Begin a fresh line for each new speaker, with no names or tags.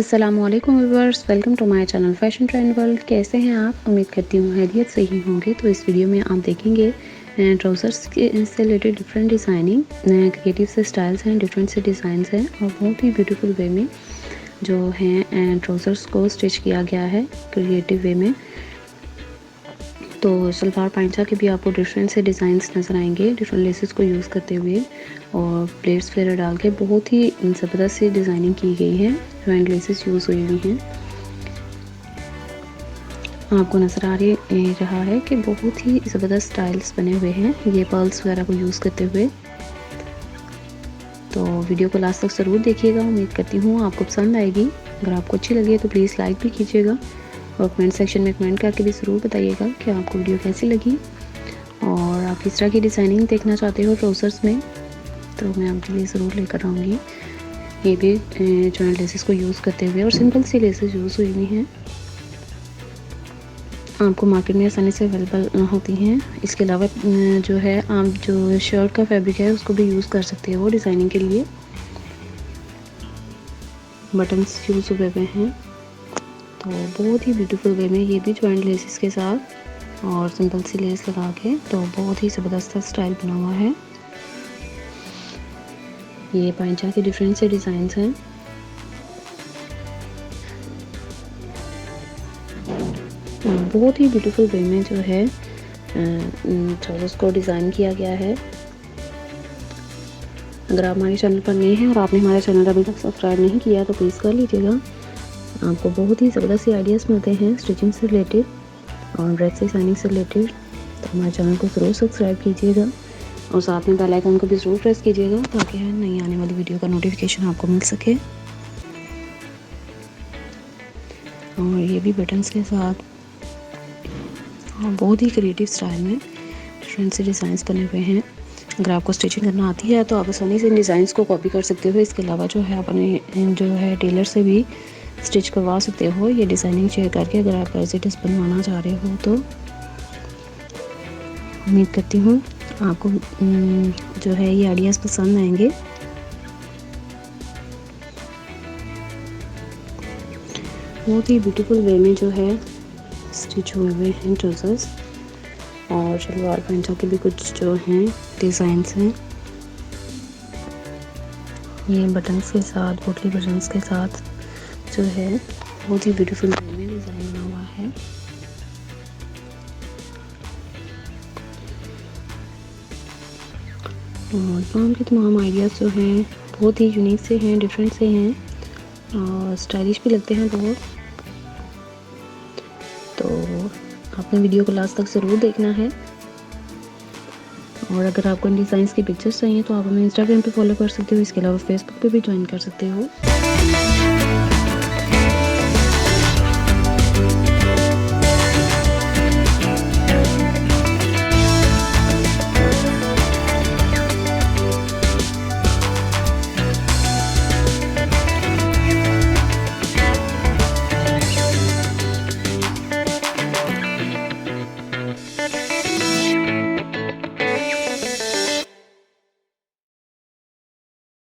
अस्सलामुअलैकुम viewers, welcome to my channel fashion trend world. कैसे हैं आप? उम्मीद करती हूँ खैरियत से ही होंगे। तो इस वीडियो में आप देखेंगे ट्राउज़र्स से रिलेटेड डिफरेंट डिज़ाइनिंग, क्रिएटिव से स्टाइल्स हैं, डिफरेंट से डिज़ाइंस हैं और बहुत ही ब्यूटीफुल वे में जो हैं ट्राउज़र्स को स्टिच किया गया है क्रिएटिव वे में। तो सलवार पैंचा के भी आपको डिफरेंट से डिज़ाइंस नज़र आएंगे, डिफरेंट लेसेस को यूज़ करते हुए और प्लेट्स वगैरह डाल के बहुत ही ज़बरदस्त सी डिज़ाइनिंग की गई है। ज्वाइंट लेसेस यूज़ हुई हुई हैं। आपको नज़र आ रहा है कि बहुत ही ज़बरदस्त स्टाइल्स बने हुए हैं ये पर्ल्स वगैरह को यूज़ करते हुए। तो वीडियो को लास्ट तक ज़रूर देखिएगा, उम्मीद करती हूँ आपको पसंद आएगी। अगर आपको अच्छी लगे तो प्लीज़ लाइक भी कीजिएगा और कमेंट सेक्शन में कमेंट करके भी ज़रूर बताइएगा कि आपको वीडियो कैसी लगी और आप किस तरह की डिज़ाइनिंग देखना चाहते हो ट्राउज़र्स में, तो मैं आपके लिए ज़रूर लेकर आऊँगी। ये भी जॉइंट लेसेस को यूज़ करते हुए और सिंपल सी लेसेस यूज़ हुई हुई हैं, आपको मार्केट में आसानी से अवेलेबल होती हैं। इसके अलावा जो है आप जो शर्ट का फैब्रिक है उसको भी यूज़ कर सकते हो डिज़ाइनिंग के लिए। बटन्स यूज़ हुए हुए हैं, तो बहुत ही ब्यूटीफुल वे में ये भी जॉइंट लेसेस के साथ और सिंपल सी लेस लगा के, तो बहुत ही ज़बरदस्त स्टाइल बना हुआ है। ये पैंचा के डिफरेंट से डिज़ाइंस हैं। बहुत ही ब्यूटीफुल वे में जो है ट्राउज़र्स को डिज़ाइन किया गया है। अगर आप हमारे चैनल पर नए हैं और आपने हमारा चैनल अभी तक सब्सक्राइब नहीं किया तो प्लीज़ कर लीजिएगा। आपको बहुत ही ज़बरदस्त सी आइडियाज़ मिलते हैं स्टिचिंग से रिलेटेड और ड्रेस डिज़ाइनिंग से रिलेटेड, तो हमारे चैनल को ज़रूर सब्सक्राइब कीजिएगा और साथ में बेल आइकन को भी ज़रूर प्रेस कीजिएगा ताकि नई आने वाली वीडियो का नोटिफिकेशन आपको मिल सके। और ये भी बटन्स के साथ और बहुत ही क्रिएटिव स्टाइल में डिफरेंट से डिज़ाइंस बने हुए हैं। अगर आपको स्टिचिंग करना आती है तो आप आसानी से इन डिज़ाइंस को कॉपी कर सकते हो। इसके अलावा जो है अपने जो है टेलर से भी स्टिच करवा सकते हो ये डिज़ाइनिंग शेयर करके, अगर आप एज इट इज़ बनवाना चाह रहे हो तो। उम्मीद करती हूँ आपको जो है ये आइडियाज़ पसंद आएंगे। बहुत ही ब्यूटीफुल वे में जो है स्टिच हुए हुए हैं ट्राउज़र्स और सलवार पैंचा के भी कुछ जो हैं डिज़ाइंस हैं। ये बटन्स के साथ, पोटली बटन्स के साथ जो है बहुत ही ब्यूटीफुल वे में डिज़ाइन बना हुआ है। और तमाम के तमाम आइडियाज़ जो हैं बहुत ही यूनिक से हैं, डिफरेंट से हैं और स्टाइलिश भी लगते हैं बहुत। तो आपने वीडियो को लास्ट तक ज़रूर देखना है और अगर आपको इन डिज़ाइंस की पिक्चर्स चाहिए तो आप हमें इंस्टाग्राम पे फॉलो कर सकते हो। इसके अलावा फेसबुक पे भी ज्वाइन कर सकते हो।